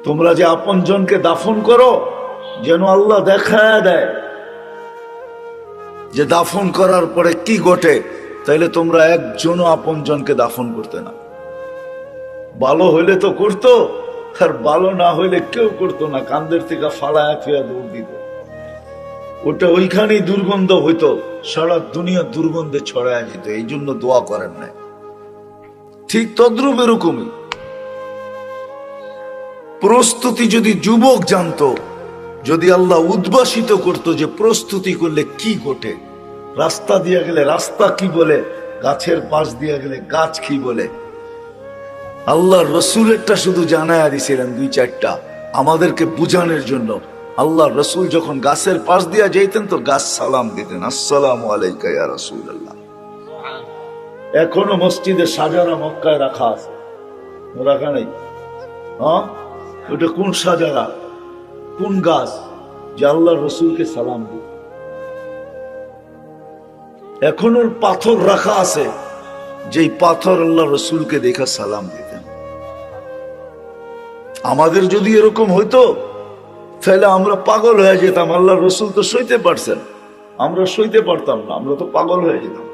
তোমরা যে আপনজনকে দাফন করো, যেন আল্লাহ দেখায় দেয় যে দাফন করার পরে কি ঘটে। তাইলে তোমরা একজনও আপনজনকে দাফন করতে না। ভালো হইলে তো করতো, আর ভালো না হইলে কেউ করতো না, কান্দের থেকে ফাড়ায় ফিরা দৌড় দিত। ওটা ওইখানেই দুর্গন্ধ হইতো, সারা দুনিয়া দুর্গন্ধে ছড়ায় যেত। এই জন্য দোয়া করেন নাই। ঠিক তদ্রুপ এরকমই প্রস্তুতি যদি যুবক জানতো, যদি আল্লাহ উদ্ভাসিত করতো যে প্রস্তুতি করলে কি ঘটে, রাস্তা দিয়ে গেলে রাস্তা কি বলে, গাছের পাশ দিয়ে গেলে গাছ কি বলে। আল্লাহর রসুলেরটা শুধু জানায়া দিছিলেন দুই চারটা আমাদেরকে বুঝানোর জন্য। আল্লাহর রসুল যখন গাছের পাশ দিয়া যাইতেন তো গাছ সালাম দিতেন, আসসালামু আলাইকা ইয়া রাসূলুল্লাহ। এখনো মসজিদে সাজারা মক্কায় রাখা আছে, রাখা নেই? হ্যাঁ, ওটা কোন সাজারা, কোন গাছ যে আল্লাহর রসুলকে সালাম দিত? এখনো পাথর রাখা আছে, যেই পাথর আল্লাহ রসুলকে দেখা সালাম দিতেন। আমাদের যদি এরকম হইতো তাহলে আমরা পাগল হয়ে যেতাম। আল্লাহ রসুল তো সইতে পারছেন, আমরা সইতে পারতাম না, আমরা তো পাগল হয়ে যেতাম,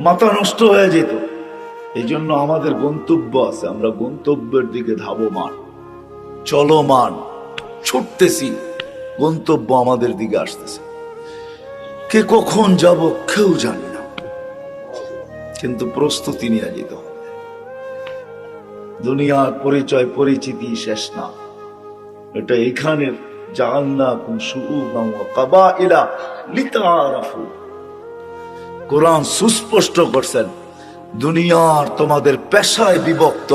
মাথা নষ্ট হয়ে যেত। এই জন্য আমাদের গন্তব্য আছে, আমরা গন্তব্যের দিকে ধাবমান, চলমান, ছুটতেছি। গন্তব্য আমাদের দিকে আসতেছে, কে কখন যাব কেউ জানি না, কিন্তু প্রস্তুতি নিয়ে যেতে হবে। দুনিয়ার পরিচয় পরিচিতি শেষ না, এটা এখানের জাআলনাকুম শুউবান ওয়া কাবাইলা লিতাআরাফু। কোরআন সুস্পষ্ট করছেন, দুনিয়ার তোমাদের পেশায় বিভক্ত,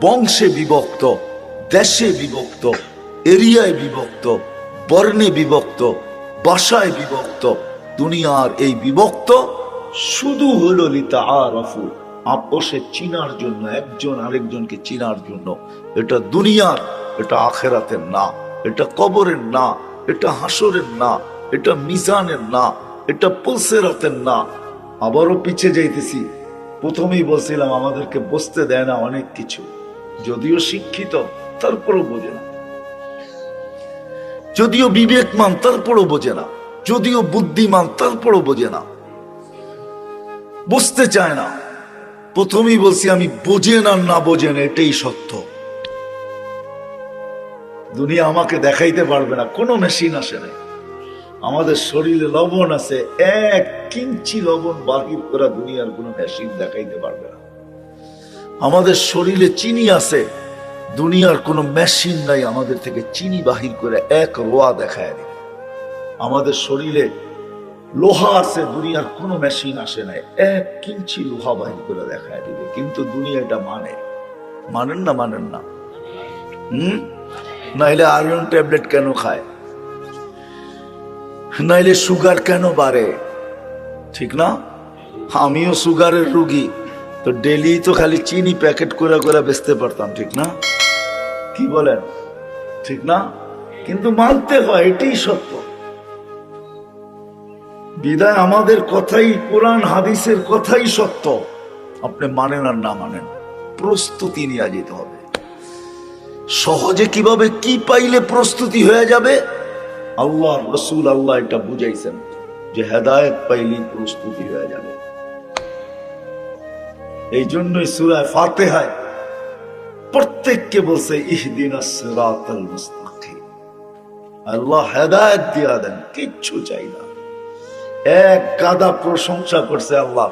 বংশে বিভক্ত, দেশে বিভক্ত, এরিয়ায় বিভক্ত, বর্ণে বিভক্ত, ভাষায় বিভক্ত। দুনিয়ার এই বিভক্ত শুধু হলো লিতাআরাফু, আপোষে চিনার জন্য, একজন আরেকজনকে চিনার জন্য। এটা দুনিয়ার, এটা আখেরাতের না, এটা কবরের না, এটা হাসরের না, এটা মিজানের না, এটা পুলসিরাতের না। আবারও পিছিয়ে যাইতেছি। প্রথমেই বলছিলাম আমাদেরকে বুঝতে দেয় না অনেক কিছু, যদিও শিক্ষিত তারপরও বোঝে না, যদিও বিবেকমান তারপরও বোঝে না, যদিও বুদ্ধিমান তারপরও বোঝে না, বুঝতে চায় না। প্রথমেই বলছি আমি বোঝেন আর না বোঝেন এটাই সত্য। দুনিয়া আমাকে দেখাইতে পারবে না, কোনো মেশিন আসে না। আমাদের শরীরে লবণ আছে, 1 ইঞ্চি লবণ বাহির করা দুনিয়ার কোনো মেশিন দেখাইতে পারবে না। আমাদের শরীরে চিনি আছে, দুনিয়ার কোনো মেশিন নাই আমাদের থেকে চিনি বাহির করে 1 রোয়া দেখায় দিবে। আমাদের শরীরে লোহা আছে, দুনিয়ার কোনো মেশিন আসে নাই, 1 ইঞ্চি লোহা বাহির করে দেখায় দিবে। কিন্তু দুনিয়া এটা মানেন না? মানেন না? নাইলে আয়রন ট্যাবলেট কেন খায়? নাইলে সুগার কেন বাড়ে? ঠিক না? আমিও সুগারের রোগী, তো ডেলি তো খালি চিনি প্যাকেট করে করে বেচতে পারতাম, ঠিক না? কি বলেন, ঠিক না? কিন্তু মানতে হয়, এটাই সত্য। বিদায় আমাদের কথাই, কোরআন হাদিসের কথাই সত্য। আপনি মানেন আর না মানেন, প্রস্তুতি নিয়ে যেতে হবে। সহজে কিভাবে কি পাইলে প্রস্তুতি হয়ে যাবে, আল্লাহ রসুল আল্লাহ এটা বুঝাইছেন যে হেদায়েত পাইলেই প্রস্তুতি হয়ে যাবে। এই জন্যই সূরা ফাতিহায় প্রত্যেককে বলছে ইহদিনাস সিরাতাল মুস্তাকিম। আল্লাহ হেদায়েত দিয়া দেন, কিচ্ছু চাই না। এক গাদা প্রশংসা করছে আল্লাহ,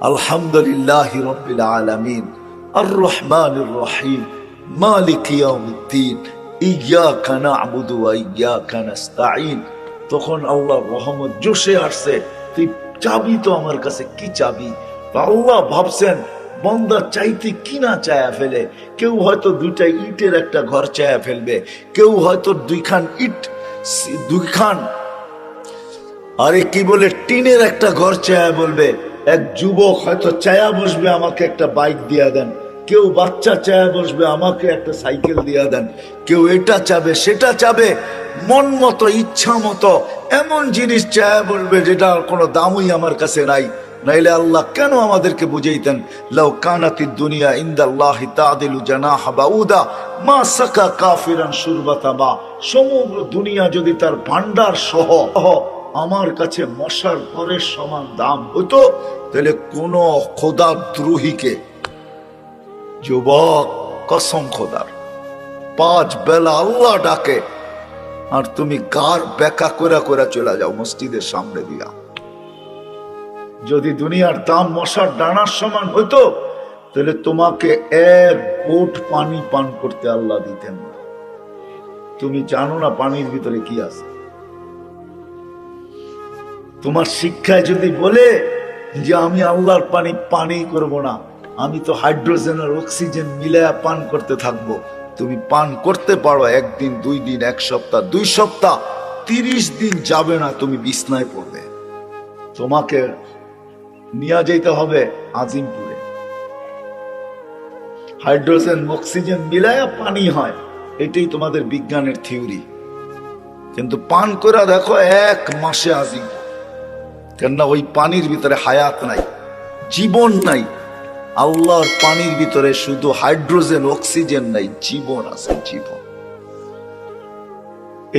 আলহামদুলিল্লাহি রাব্বিল আলামিন আর রহমানির রহিম মালিক ইয়াউমিদ্দিন ইয়াকা না'বুদু ওয়া ইয়াকা নাস্তাঈন। তখন আল্লাহ রহমত জোশে আসছে, তুই চাবি তো আমার কাছে, কি চাবি? আল্লাহ ভাবছেন বান্দা চাইতে কি না চায়া ফেলে। কেউ হয়তো 2টা ইটের একটা ঘর চায়া ফেলবে, কেউ হয়তো 2খান আরে কি বলে টিনের একটা ঘর চায়া বলবে। এক যুবক হয়তো চায়া বসবে আমাকে একটা বাইক দিয়া দেন, কেউ বাচ্চা চায়া বসবে আমাকে একটা সাইকেল দিয়া দেন, কেউ এটা চাবে সেটা চাবে, মন মতো ইচ্ছা মতো এমন জিনিস চায়া বলবে যেটার কোনো দামই আমার কাছে নাই। নাইলে আল্লাহ কেন আমাদেরকে বুঝাইতেন, লাউ কানাতিদ দুনিয়া ইনদাল্লাহি তাদিলু জানাহা বাউদা মা সাকা কাফিরান শুরবাতা মা। সমগ্র দুনিয়া যদি তার ভান্ডার সহ আমার কাছে মশার পরের সমান দাম হতো, তাহলে কোন খোদাদ্রোহীকে, যুবক কসম খোদার, 5 বেলা আল্লাহ ডাকে আর তুমি গার বেকা করে করে চলে যাও মসজিদের সামনে দিয়া। যদি দুনিয়ার দাম মশার ডানার সমান হতো, তাহলে তোমাকে 1 ঘোট পানি পান করতে আল্লাহ দিতেন না। তুমি জানো না পানির ভিতরে কি আছে? তোমার শিক্ষায় যদি বলে যে আমি আল্লাহর পানি পানি করব না, আমি তো হাইড্রোজেন আর অক্সিজেন মিলায়া পান করতে থাকবো, তুমি পান করতে পারো 1 দিন 2 দিন 1 সপ্তাহ 2 সপ্তাহ, 30 দিন যাবে না তুমি বিছনায় পড়বে। তোমাকে নিয়ে যেতে হবে আজিমপুরে, হাইড্রোজেন অক্সিজেন মিলায়া পানি হয়, এটাই তোমাদের বিজ্ঞানের থিওরি। কিন্তু পান করে দেখো 1 মাসে আজিম, কেননা ওই পানির ভিতরে হায়াত নাই, জীবন নাই। আল্লাহর পানির ভিতরে শুধু হাইড্রোজেন অক্সিজেন নাই, জীবন আছে, জীবন।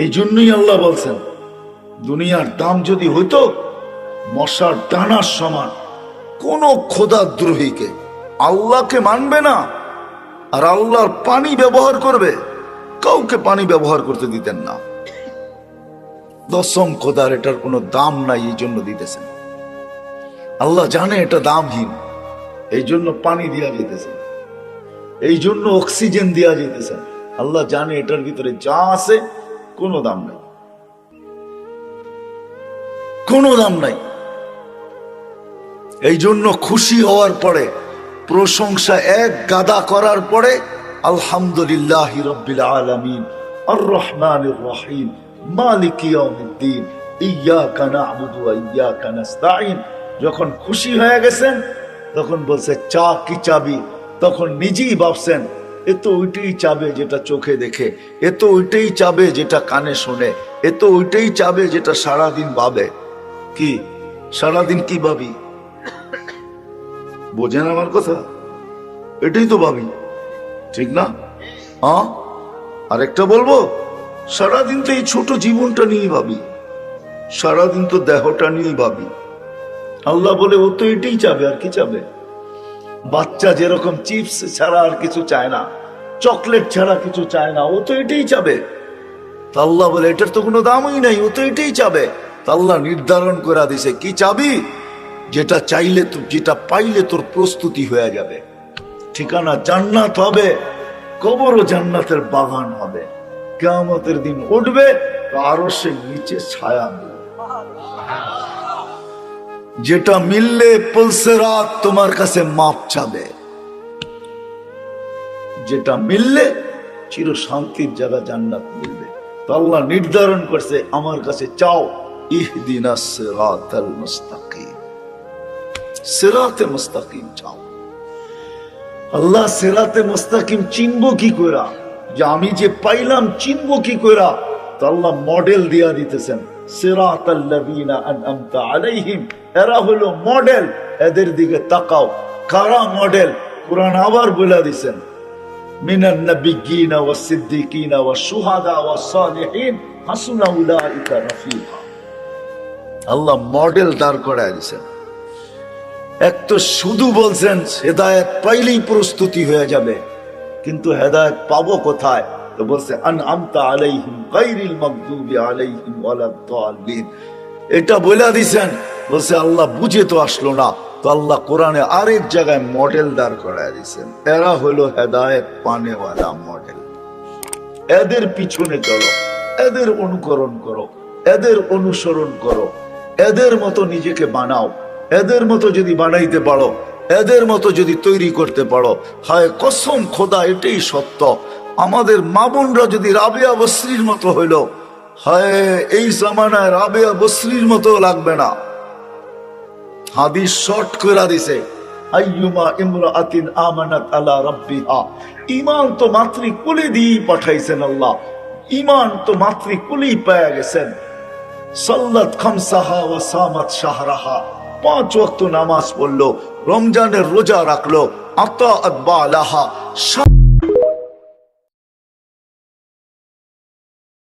এই জন্যই আল্লাহ বলছেন, দুনিয়ার দাম যদি হইতো মশার ডানার সমান, কোন খোদাদ্রোহীকে, আল্লাহকে মানবে না আর আল্লাহর পানি ব্যবহার করবে, কাউকে পানি ব্যবহার করতে দিতেন না। দশম খোদার এটার কোনো দাম নাই, এই জন্য দিতেছেন। আল্লাহ জানে এটা দামহীন, এই জন্য পানি দিয়া যেতেছেন, এই জন্য অক্সিজেন দিয়া যেতেছেন। আল্লাহ জানে এটার ভিতরে যা আছে কোনো দাম নাই, কোনো দাম নাই। এই জন্য খুশি হওয়ার পরে, প্রশংসা 1 গাদা করার পরে আলহামদুলিল্লাহি রাব্বিল আলামিন আর রহমানির রহিম মালিকি ইয়াউমিদ্দিন ইয়্যাকা না'বুদু ওয়া ইয়্যাকা নাস্তাঈন। যখন খুশি হয়ে গেছেন তখন বলছে চা কি চাবি, তখন নিজেই ভাবছেন এ তো ওইটাই চাবে যেটা চোখে দেখে, এ তো ওইটাই চাবে যেটা কানে শোনে, এ তো ওইটাই চাবে যেটা সারাদিন ভাবে। কি সারাদিন কি ভাবি? বোঝেন আমার কথা? এটাই তো ভাবি, ঠিক না? হ্যাঁ, আরেকটা বলবো, সারাদিন তো এই ছোট জীবনটা নিয়ে ভাবি, সারাদিন তো দেহটা নিয়ে ভাবি। আল্লাহ বলে ও তো এটাই চাবে, আর কি চাবে? বাচ্চা যেরকম চিপস ছাড়া আর কিছু চায় না, চকলেট ছাড়া কিছু চায় না, ও তো এটাই চাবে। আল্লাহ বলে এটার তো কোনো দামই নাই, ও তো এটাই চাবে। আল্লাহ নির্ধারণ করে দিছে কি চাবি, যেটা চাইলে তো, যেটা পাইলে তোর প্রস্তুতি হয়ে যাবে, ঠিকানা জান্নাত হবে, কবরও জান্নাতের বাগান হবে, কিয়ামতের দিন উঠবে আরো সে নিচে ছায়া মিলবে। যেটা মিললে পুলসিরাত তোমার কাছে মাপ চাবে, যেটা মিললে চির শান্তির জায়গা জান্নাত মিলবে। তো আল্লাহ নির্ধারণ করছে আমার কাছে চাও, ইহদিনাস সিরাতাল মুস্তাকিম, সিরাতে মুস্তাকিম চাও। আল্লাহ সিরাতে মুস্তাকিম চিনবো কি করে, যে আমি যে পাইলাম চিনবো কি করে? তো আল্লাহ মডেল দিয়া দিতেছেন, সিরাতাল্লাযীনা আনআমতা আলাইহিম, এরা হলো মডেল, এদের দিকে তাকাও। কারা মডেল? কুরআন আবার বলে দিয়েছেন, মিনান নাবিয়্যিনা ওয়াস সিদ্দিকিনা ওয়াস শুহাদা ওয়াস সালিহিন হাসুনা উলাইকা রাফিকা। আল্লাহ মডেল দাঁড় করায় দিয়েছেন। এক তো শুধু বলছেন হেদায়েত পাইলেই প্রস্তুতি হয়ে যাবে, কিন্তু হেদায়েত পাবো কোথায়? তো বলছে আনআমতা আলাইহিম গায়রিল মাগদুবি আলাইহিম ওয়ালাদ দাল্লিন। এটা বলে দিছেন, বলছে আল্লাহ বুঝে তো আসলো না। তো আল্লাহ কোরআনে আরেক জায়গায় মডেল দাঁড় করায় দিছেন, এরা হলো হেদায়েত পানেওয়ালা মডেল। এদের পিছনে চলো, এদের অনুকরণ করো, এদের অনুসরণ করো, এদের মতো নিজেকে বানাও। এদের মতো যদি বানাইতে পারো, এদের মতো যদি তৈরি করতে পারো, হায় কসম খোদা এটাই সত্য, আমাদের মা বোনরা যদি রাবেয়া বসরির মতো হইল, হায় এই জামানায় রাবেয়া বসরির মতো লাগবে না। হাদিস শর্ট করে দিছে, আইয়ুমা ইমরাআতিন আমানাত আলা রাব্বিহা, ঈমান তো মাতৃকুলে দিয়ে পাঠাইছেন আল্লাহ, ঈমান তো মাতৃকুলেই পেয়ে গেছেন। সাল্লাত খামসাহা ওয়া সামাত শাহরাহা, 5 ওয়াক্ত নামাজ পড়লো, রমজানের রোজা রাখলো, আতা আতবা আলাহা